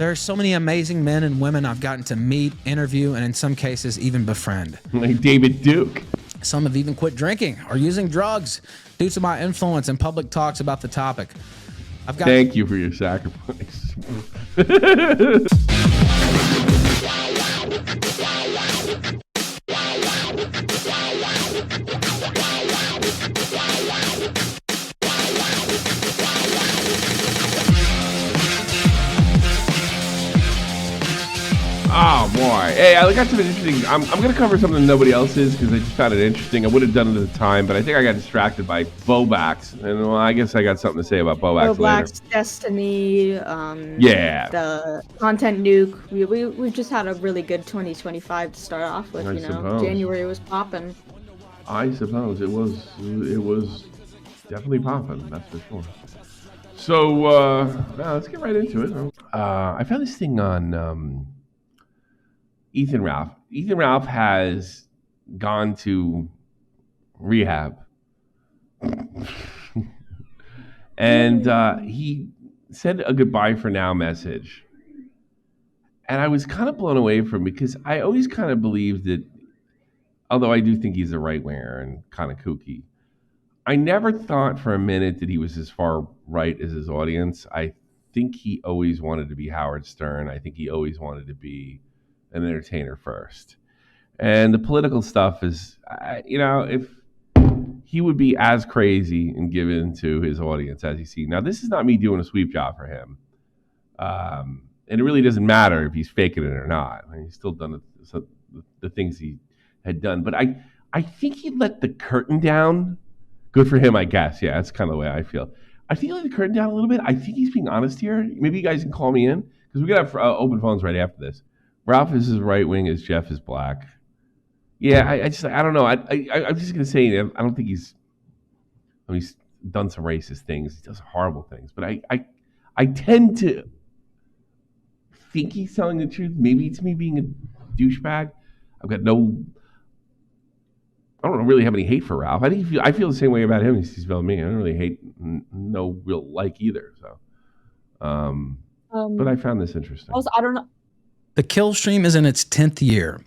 There are so many amazing men and women I've gotten to meet, interview, and in some cases even befriend. Like David Duke. Some have even quit drinking or using drugs due to my influence and public talks about the topic. Thank you for your sacrifice. Oh boy. Hey, I got something interesting. I'm going to cover something nobody else is because I just found it interesting. I would have done it at the time, but I think I got distracted by Bobax. And well, I guess I got something to say about Bobax later. Destiny, yeah. The content nuke. We just had a really good 2025 to start off with, January was popping. I suppose it was definitely popping, that's for sure. So, let's get right into it. I found this thing on Ethan Ralph. Ethan Ralph has gone to rehab. And he said a goodbye for now message. And I was kind of blown away from him because I always kind of believed that, although I do think he's a right-winger and kind of kooky, I never thought for a minute that he was as far right as his audience. I think he always wanted to be Howard Stern. I think he always wanted to be an entertainer first. And the political stuff is, if he would be as crazy and given to his audience as you see. Now, this is not me doing a sweep job for him. And it really doesn't matter if he's faking it or not. I mean, he's still done the things he had done. But I think he let the curtain down. Good for him, I guess. Yeah, that's kind of the way I feel. I think he let the curtain down a little bit. I think he's being honest here. Maybe you guys can call me in because we're going to have open phones right after this. Ralph is his right wing as Jeff is black. Yeah, I don't know. I'm just going to say, I don't think he's done some racist things. He does horrible things. But I tend to think he's telling the truth. Maybe it's me being a douchebag. I don't really have any hate for Ralph. I feel the same way about him as he's about me. I don't really hate, no real like either. So, but I found this interesting. Also, I don't know. The Kill Stream is in its 10th year.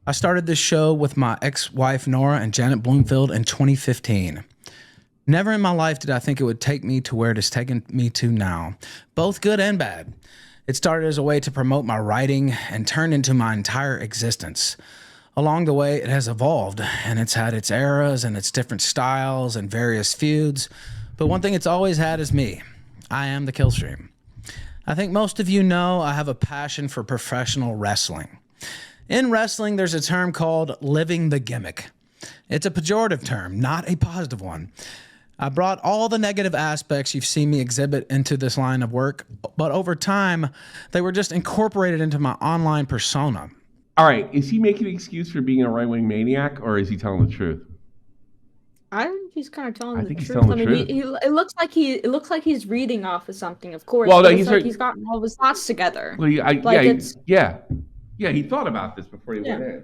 I started this show with my ex-wife Nora and Janet Bloomfield in 2015. Never in my life did I think it would take me to where it has taken me to now, both good and bad. It started as a way to promote my writing and turned into my entire existence. Along the way, it has evolved, and it's had its eras and its different styles and various feuds. But one thing it's always had is me. I am the Kill Stream. I think most of you know I have a passion for professional wrestling. In wrestling, there's a term called living the gimmick. It's a pejorative term, not a positive one. I brought all the negative aspects you've seen me exhibit into this line of work, but over time, they were just incorporated into my online persona. All right, is he making an excuse for being a right-wing maniac, or is he telling the truth? I think he's kind of telling the truth. He's telling the truth. It looks like he's reading off of something. Of course, well, no, he's gotten all of his thoughts together. Well, he thought about this before he went in.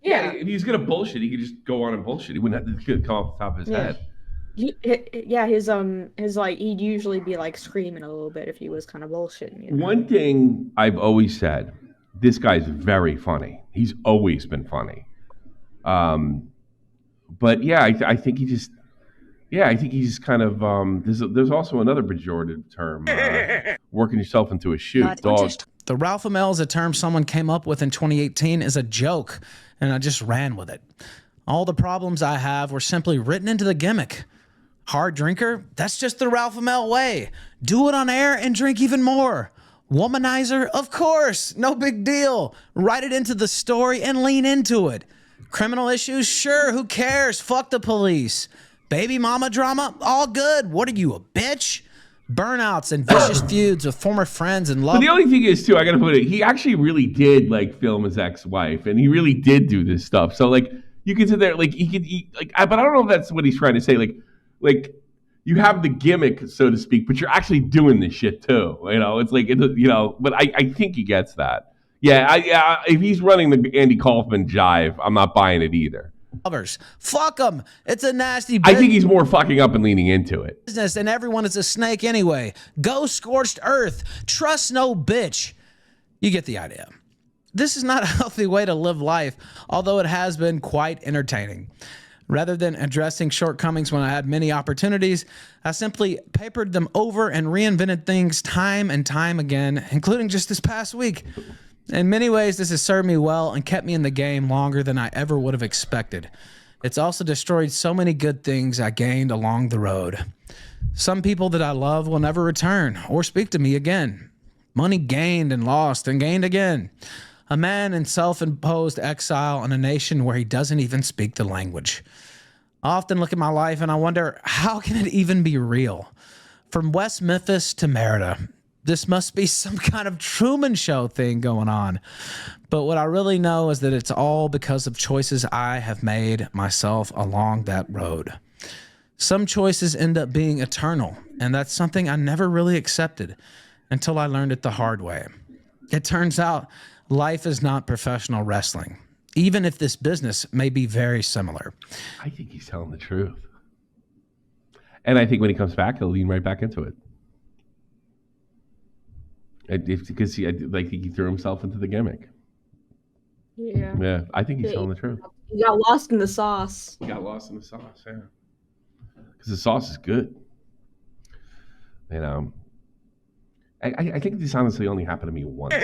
Yeah, if he's gonna bullshit, he could just go on and bullshit. He wouldn't have to come off the top of his head. He'd usually be like screaming a little bit if he was kind of bullshitting. One thing I've always said, this guy's very funny. He's always been funny. But yeah, I think he just kind of, there's also another pejorative term, working yourself into a shoe. Dog. The Ralphamel is a term someone came up with in 2018 as a joke, and I just ran with it. All the problems I have were simply written into the gimmick. Hard drinker? That's just the Ralphamel way. Do it on air and drink even more. Womanizer? Of course. No big deal. Write it into the story and lean into it. Criminal issues? Sure, who cares? Fuck the police. Baby mama drama? All good. What are you, a bitch? Burnouts and vicious feuds with former friends and love. But the only thing is, too, I gotta put it, he actually really did, film his ex-wife, and he really did do this stuff. So, you can sit there, but I don't know if that's what he's trying to say. You have the gimmick, so to speak, but you're actually doing this shit, too. But I think he gets that. Yeah, if he's running the Andy Kaufman jive, I'm not buying it either. Fuck him. It's a nasty business. I think he's more fucking up and leaning into it. And everyone is a snake anyway. Go scorched earth. Trust no bitch. You get the idea. This is not a healthy way to live life, although it has been quite entertaining. Rather than addressing shortcomings when I had many opportunities, I simply papered them over and reinvented things time and time again, including just this past week. In many ways, this has served me well and kept me in the game longer than I ever would have expected. It's also destroyed so many good things I gained along the road. Some people that I love will never return or speak to me again. Money gained and lost and gained again. A man in self-imposed exile in a nation where he doesn't even speak the language. I often look at my life and I wonder, how can it even be real? From West Memphis to Merida, this must be some kind of Truman Show thing going on. But what I really know is that it's all because of choices I have made myself along that road. Some choices end up being eternal, and that's something I never really accepted until I learned it the hard way. It turns out life is not professional wrestling, even if this business may be very similar. I think he's telling the truth. And I think when he comes back, he'll lean right back into it. Because he threw himself into the gimmick. Yeah. Yeah, I think he's telling the truth. He got lost in the sauce. He got lost in the sauce, yeah. Because the sauce is good. You know, I think this honestly only happened to me once.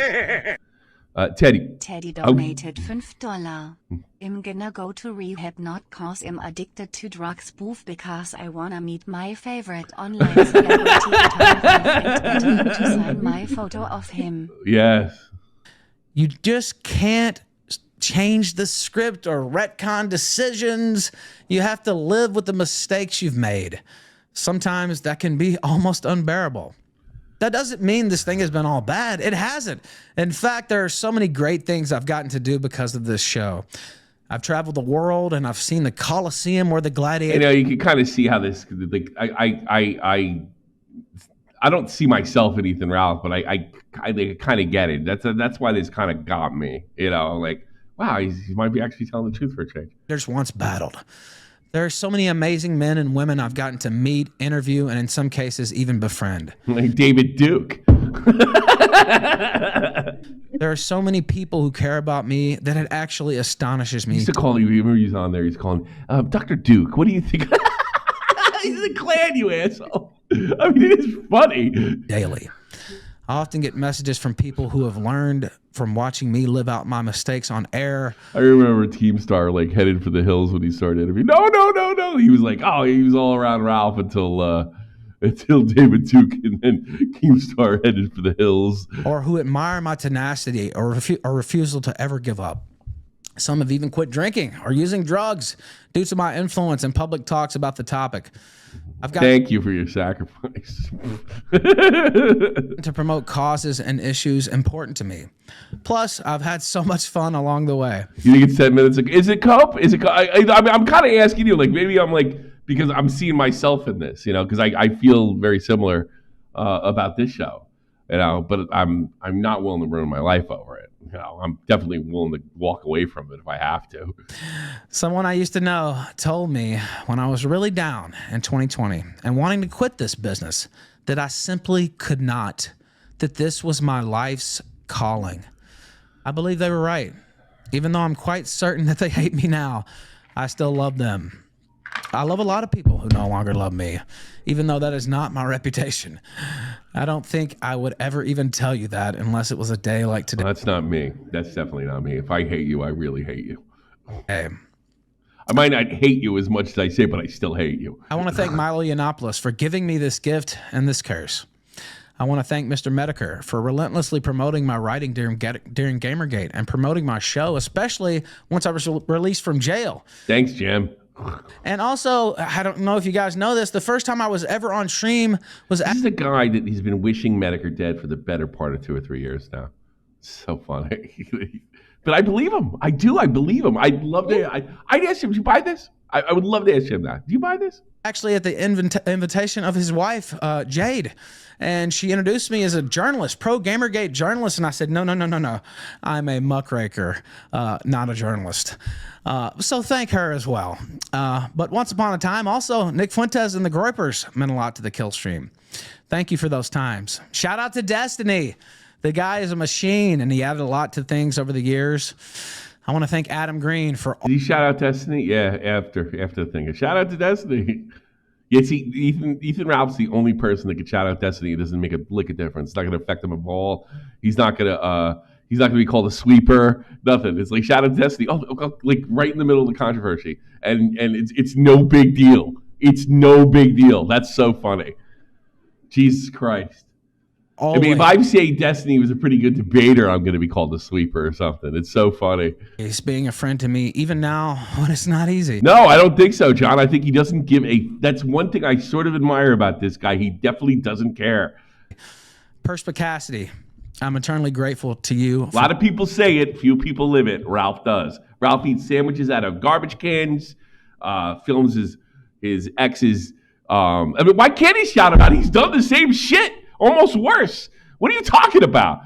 Teddy. Teddy donated $5. I'm gonna go to rehab not cause I'm addicted to drugs, boof, because I wanna meet my favorite online celebrity and get him to sign my photo of him. Yes. You just can't change the script or retcon decisions. You have to live with the mistakes you've made. Sometimes that can be almost unbearable. That doesn't mean this thing has been all bad. It hasn't. In fact, there are so many great things I've gotten to do because of this show. I've traveled the world and I've seen the Coliseum where the gladiators. You know, you can kind of see how this. Like, I don't see myself in Ethan Ralph, but I kind of get it. That's why this kind of got me. You know, like, wow, he might be actually telling the truth for a change. There's once battled. There are so many amazing men and women I've gotten to meet, interview, and in some cases even befriend. Like David Duke. There are so many people who care about me that it actually astonishes me. He used to call you, remember he's on there, he's calling, Dr. Duke, what do you think? He's a clan, you asshole. I mean, it is funny. Daily. I often get messages from people who have learned from watching me live out my mistakes on air. I remember Teamstar like headed for the hills when he started interviewing. No. He was like, he was all around Ralph until David Duke, and then Keemstar headed for the hills. Or who admire my tenacity or refusal to ever give up. Some have even quit drinking or using drugs due to my influence and public talks about the topic. Thank you for your sacrifice. To promote causes and issues important to me. Plus, I've had so much fun along the way. You think it's 10 minutes? Is it cope? Is it? I mean, I'm kind of asking you, like, maybe I'm like, because I'm seeing myself in this, you know, because I feel very similar about this show, you know, but I'm not willing to ruin my life over it. You know, I'm definitely willing to walk away from it if I have to. Someone I used to know told me when I was really down in 2020 and wanting to quit this business that I simply could not, that this was my life's calling. I believe they were right. Even though I'm quite certain that they hate me now, I still love them. I love a lot of people who no longer love me, even though that is not my reputation. I don't think I would ever even tell you that unless it was a day like today. Well, that's not me. That's definitely not me. If I hate you, I really hate you. Hey. I might not hate you as much as I say, but I still hate you. I want to thank Milo Yiannopoulos for giving me this gift and this curse. I want to thank Mr. Medicare for relentlessly promoting my writing during Gamergate and promoting my show, especially once I was released from jail. Thanks, Jim. And also, I don't know if you guys know this, the first time I was ever on stream was... This is a guy that he's been wishing Medicare dead for the better part of 2 or 3 years now. So funny. But I believe him. I do. I believe him. I'd love to... I'd ask him, do you buy this? I would love to ask him that. Do you buy this? Actually, at the invitation of his wife, Jade. And she introduced me as a journalist, pro Gamergate journalist. And I said, no. I'm a muckraker, not a journalist. So thank her as well. But once upon a time, also, Nick Fuentes and the Groypers meant a lot to the kill stream. Thank you for those times. Shout out to Destiny. The guy is a machine, and he added a lot to things over the years. I want to thank Adam Green for. Did he shout out Destiny? Yeah, after the thing. Shout out to Destiny. Yeah, see, Ethan Ralph's the only person that could shout out Destiny. It doesn't make a lick of difference. It's not going to affect him at all. He's not going to be called a sweeper. Nothing. It's like shout out Destiny. Oh, like right in the middle of the controversy, and it's no big deal. It's no big deal. That's so funny. Jesus Christ. Always. I mean, if I say Destiny was a pretty good debater, I'm going to be called a sweeper or something. It's so funny. He's being a friend to me, even now when it's not easy. No, I don't think so, John. I think he doesn't give a... That's one thing I sort of admire about this guy. He definitely doesn't care. Perspicacity. I'm eternally grateful to you. A lot of people say it. Few people live it. Ralph does. Ralph eats sandwiches out of garbage cans, films his ex's... I mean, why can't he shout about it? He's done the same shit. Almost worse. What are you talking about?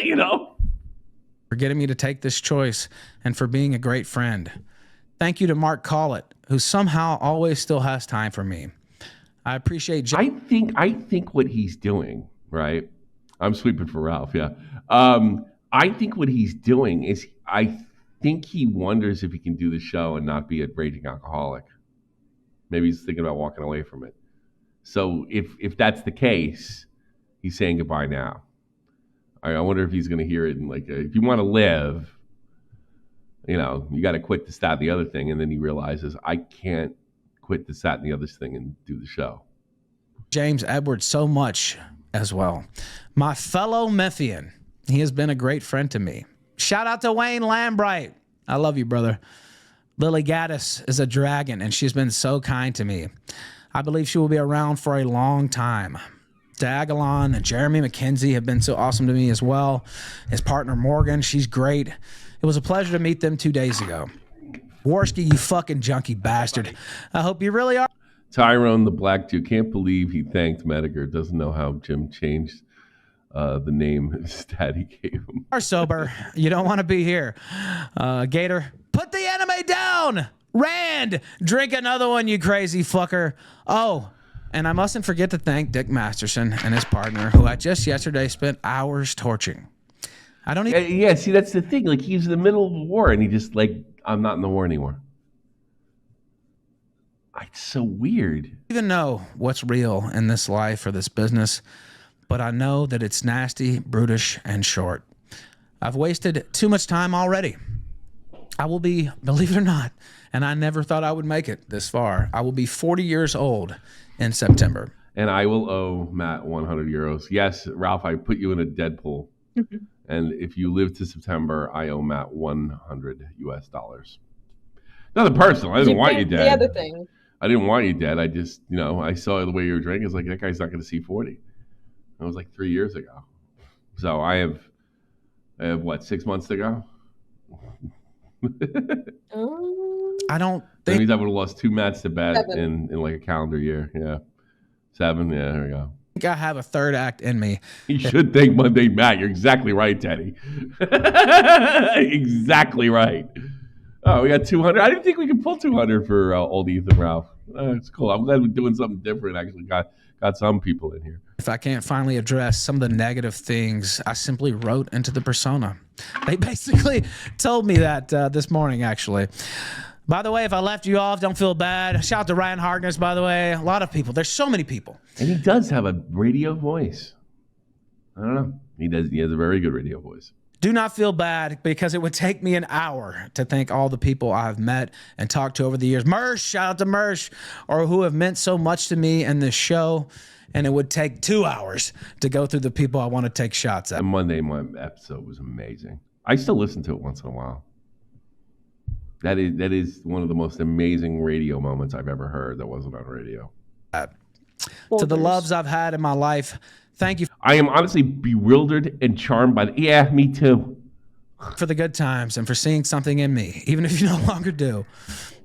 You know? For getting me to take this choice and for being a great friend. Thank you to Mark Collett, who somehow always still has time for me. I appreciate... I think what he's doing, right? I'm sweeping for Ralph, yeah. I think what he's doing is I think he wonders if he can do the show and not be a raging alcoholic. Maybe he's thinking about walking away from it. So if that's the case, he's saying goodbye now. I wonder if he's going to hear it in like, if you want to live, you know, you got to quit this, that, and the other thing. And then he realizes, I can't quit this, that, and the other thing and do the show. James Edwards so much as well. My fellow Memphian, he has been a great friend to me. Shout out to Wayne Lambright. I love you, brother. Lily Gaddis is a dragon, and she's been so kind to me. I believe she will be around for a long time. Dagalon and Jeremy McKenzie have been so awesome to me as well. His partner Morgan, she's great. It was a pleasure to meet them 2 days ago. Worski, you fucking junkie bastard. I hope you really are. Tyrone the Black Jew can't believe he thanked Mediger. Doesn't know how Jim changed the name his daddy gave him. Are sober. You don't want to be here. Gator, put the anime down. Rand, drink another one, you crazy fucker. Oh, and I mustn't forget to thank Dick Masterson and his partner, who I just yesterday spent hours torching. I don't even... Yeah, see, that's the thing. Like, he's in the middle of a war, and he just, like, I'm not in the war anymore. It's so weird. Even know what's real in this life or this business, but I know that it's nasty, brutish, and short. I've wasted too much time already. I will be, believe it or not, and I never thought I would make it this far. I will be 40 years old in September. And I will owe Matt 100 euros. Yes, Ralph, I put you in a Deadpool. And if you live to September, I owe Matt $100 US. Nothing personal. I didn't want you dead. The other thing. I didn't want you dead. I just, you know, I saw the way you were drinking. It's like, that guy's not going to see 40. That was like 3 years ago. So I have what, 6 months to go? I don't think... That means I would have lost 2 Matts to bet in like a calendar year. Yeah. 7. Yeah, there we go. I think I have a third act in me. You should thank Monday Matt. You're exactly right, Teddy. Exactly right. Oh, we got 200. I didn't think we could pull 200 for old Ethan Ralph. It's cool. I'm glad we're doing something different. Actually got some people in here. If I can't finally address some of the negative things I simply wrote into the persona. They basically told me that this morning, actually. By the way, if I left you off, don't feel bad. Shout out to Ryan Harkness, by the way. A lot of people. There's so many people. And he does have a radio voice. I don't know. He does. He has a very good radio voice. Do not feel bad, because it would take me an hour to thank all the people I've met and talked to over the years. Mersh, shout out to Mersh, or who have meant so much to me in this show. And it would take 2 hours to go through the people I want to take shots at. The Monday episode was amazing. I still listen to it once in a while. That is one of the most amazing radio moments I've ever heard that wasn't on radio. To the loves I've had in my life, thank you. I am honestly bewildered and charmed by yeah, me too. For the good times and for seeing something in me, even if you no longer do.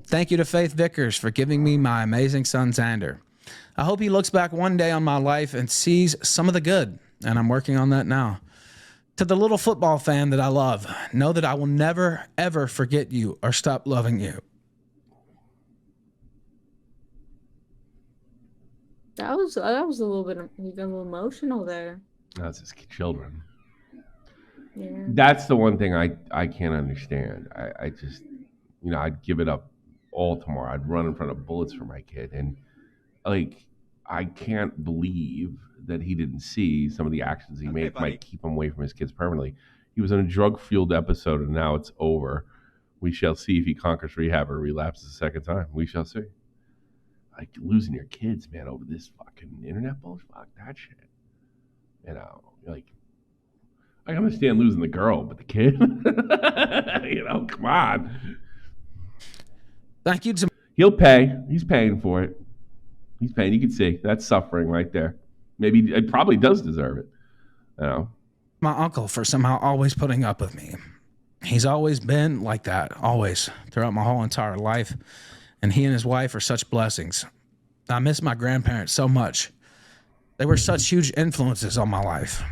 Thank you to Faith Vickers for giving me my amazing son, Xander. I hope he looks back one day on my life and sees some of the good, and I'm working on that now. To the little football fan that I love, know that I will never, ever forget you or stop loving you. That was a little bit, you got a little emotional there. That's his children. Yeah. That's the one thing I can't understand. I just, I'd give it up all tomorrow. I'd run in front of bullets for my kid. And like, I can't believe that he didn't see some of the actions he made might keep him away from his kids permanently. He was in a drug-fueled episode, and now it's over. We shall see if he conquers rehab or relapses a second time. We shall see. Like, losing your kids, man, over this fucking internet bullshit. Fuck that shit. Like, I can understand losing the girl, but the kid? Come on. Thank you to He'll pay. He's paying for it. He's paying. You can see. That's suffering right there. Maybe it probably does deserve it. my uncle for somehow always putting up with me. He's always been like that, always, throughout my whole entire life. And he and his wife are such blessings. I miss my grandparents so much. They were such huge influences on my life.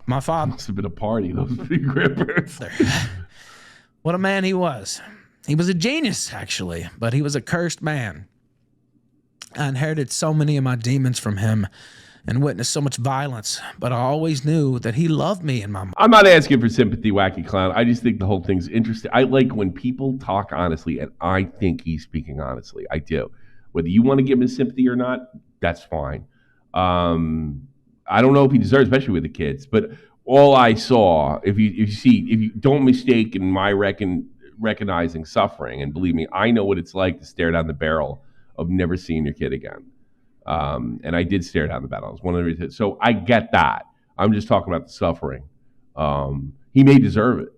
My father must have been a party, those big grandparents. What a man he was. He was a genius, actually, but he was a cursed man. I inherited so many of my demons from him and witnessed so much violence, but I always knew that he loved me in my mind. I'm not asking for sympathy, wacky clown. I just think the whole thing's interesting. I like when people talk honestly, and I think he's speaking honestly. I do. Whether you want to give him sympathy or not, that's fine. I don't know if he deserves, especially with the kids, but all I saw, if you don't mistake in my recognizing suffering, and believe me, I know what it's like to stare down the barrel of never seeing your kid again. And I did stare down the barrel. It was one of the reasons. So I get that. I'm just talking about the suffering. He may deserve it.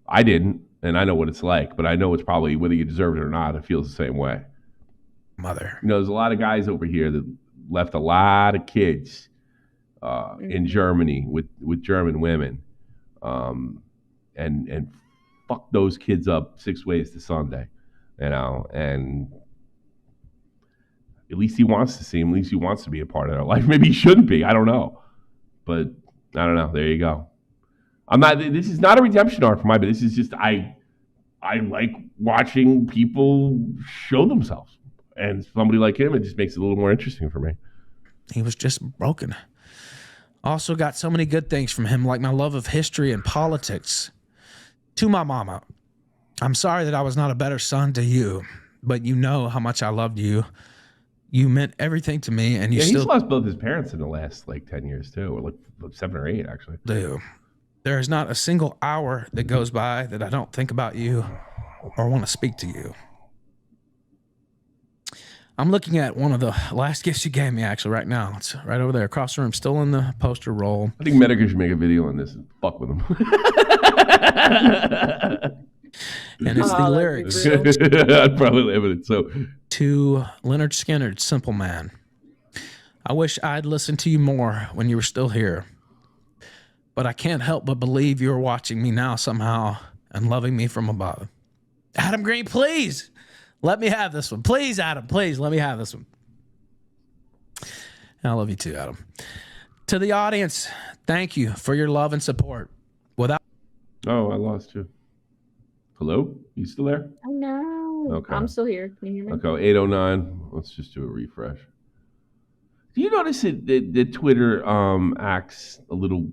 I didn't, and I know what it's like, but I know it's probably whether you deserve it or not, it feels the same way. Mother. There's a lot of guys over here that left a lot of kids in Germany with German women, and fuck those kids up 6 ways to Sunday, and at least he wants to see him. At least he wants to be a part of their life. Maybe he shouldn't be. I don't know, but I don't know. There you go. This is not a redemption arc for my, but this is just I like watching people show themselves, and somebody like him, it just makes it a little more interesting for me. He was just broken. Also got so many good things from him, like my love of history and politics. To my mama, I'm sorry that I was not a better son to you, but you know how much I loved you. You meant everything to me, and he's lost both his parents in the last 10 years too, or 7 or 8 actually. Do. There is not a single hour that goes by that I don't think about you or want to speak to you. I'm looking at one of the last gifts you gave me actually right now. It's right over there across the room, still in the poster roll. I think Medicare should make a video on this and fuck with him. And it's the lyrics. I'd probably live in it. So, to Leonard Skinner, Simple Man. I wish I'd listened to you more when you were still here. But I can't help but believe you're watching me now somehow and loving me from above. Adam Green, please let me have this one. Please, Adam, please let me have this one. And I love you too, Adam. To the audience, thank you for your love and support. Without I lost you. Hello? You still there? Oh, no. Okay. I'm still here. Can you hear me? Okay, 809. Let's just do a refresh. Do you notice that Twitter acts a little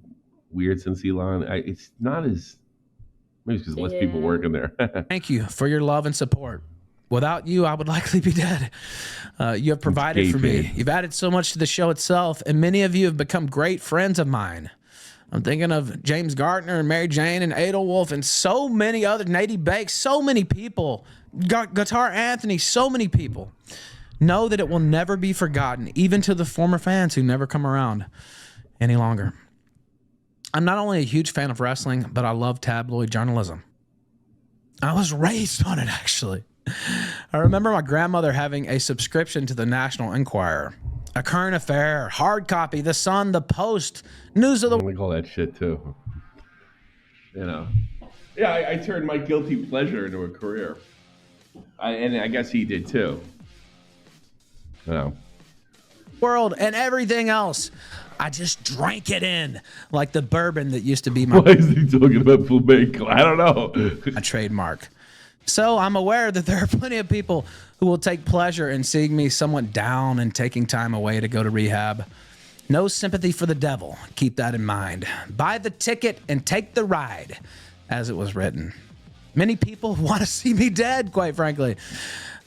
weird since Elon? It's not as... Maybe it's because less people working there. Thank you for your love and support. Without you, I would likely be dead. You have provided for me. You've added so much to the show itself, and many of you have become great friends of mine. I'm thinking of James Gardner and Mary Jane and Adelwolf and so many other, Nadie Bakes, so many people. Guitar Anthony, so many people. Know that it will never be forgotten, even to the former fans who never come around any longer. I'm not only a huge fan of wrestling, but I love tabloid journalism. I was raised on it, actually. I remember my grandmother having a subscription to the National Enquirer, A Current Affair, Hard Copy, The Sun, The Post, News of the... I like all that shit, too. Yeah, I turned my guilty pleasure into a career. And I guess he did, too. World and everything else. I just drank it in like the bourbon that used to be my... Why is he talking about flamenco? I don't know. A trademark. So I'm aware that there are plenty of people who will take pleasure in seeing me somewhat down and taking time away to go to rehab. No sympathy for the devil. Keep that in mind. Buy the ticket and take the ride, as it was written. Many people want to see me dead, quite frankly.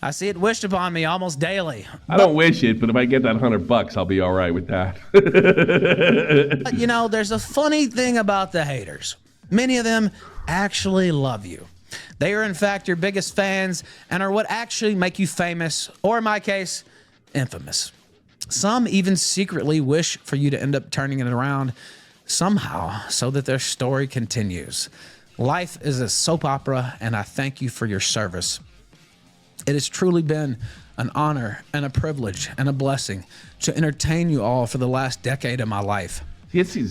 I see it wished upon me almost daily. I don't wish it, but if I get that $100, I'll be all right with that. But, you know, there's a funny thing about the haters. Many of them actually love you. They are, in fact, your biggest fans and are what actually make you famous, or in my case, infamous. Some even secretly wish for you to end up turning it around somehow so that their story continues. Life is a soap opera, and I thank you for your service. It has truly been an honor and a privilege and a blessing to entertain you all for the last decade of my life.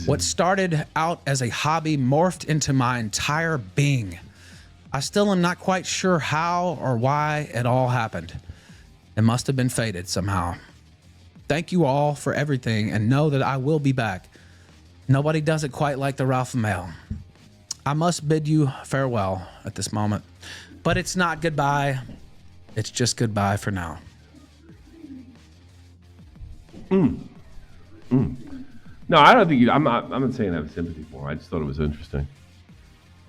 What started out as a hobby morphed into my entire being. I still am not quite sure how or why it all happened. It must have been fated somehow. Thank you all for everything, and know that I will be back. Nobody does it quite like the Ralph Mail. I must bid you farewell at this moment, but it's not goodbye. It's just goodbye for now. No, I don't think you. I'm not saying I have sympathy for him. I just thought it was interesting.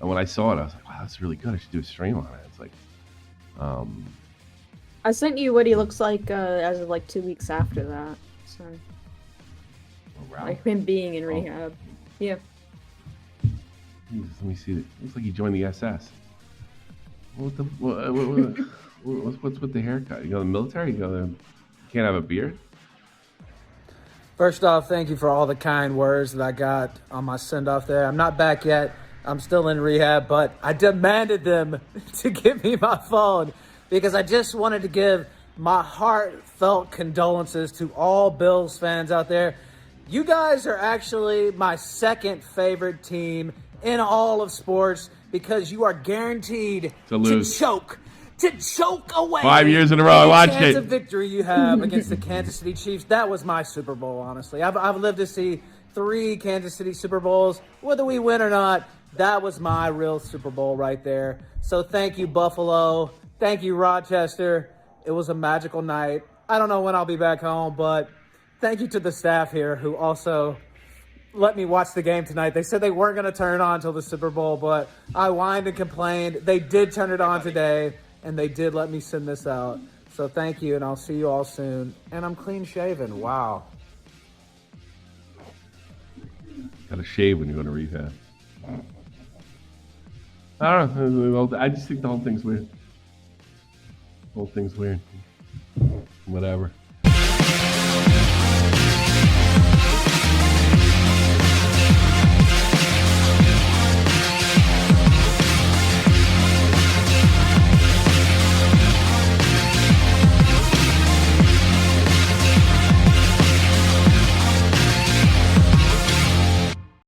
And when I saw it, I was like, "Wow, that's really good. I should do a stream on it." It's like, I sent you what he looks like as of like 2 weeks after that. So, like him being in rehab. Yeah. Jesus, let me see it. Looks like he joined the SS. What's with the haircut? You go to the military? You can't have a beard? First off, thank you for all the kind words that I got on my send-off there. I'm not back yet. I'm still in rehab, but I demanded them to give me my phone because I just wanted to give my heartfelt condolences to all Bills fans out there. You guys are actually my second favorite team in all of sports because you are guaranteed to choke away 5 years in a row. I watched it. Chance of victory you have against the Kansas City Chiefs. That was my Super Bowl, honestly. I've lived to see 3 Kansas City Super Bowls. Whether we win or not, that was my real Super Bowl right there. So thank you, Buffalo. Thank you, Rochester. It was a magical night. I don't know when I'll be back home, but thank you to the staff here who also let me watch the game tonight. They said they weren't going to turn it on until the Super Bowl, but I whined and complained. They did turn it on today, and they did let me send this out. So thank you, and I'll see you all soon. And I'm clean shaven. Wow. Got to shave when you go to rehab. I don't know. I just think the whole thing's weird. Whatever.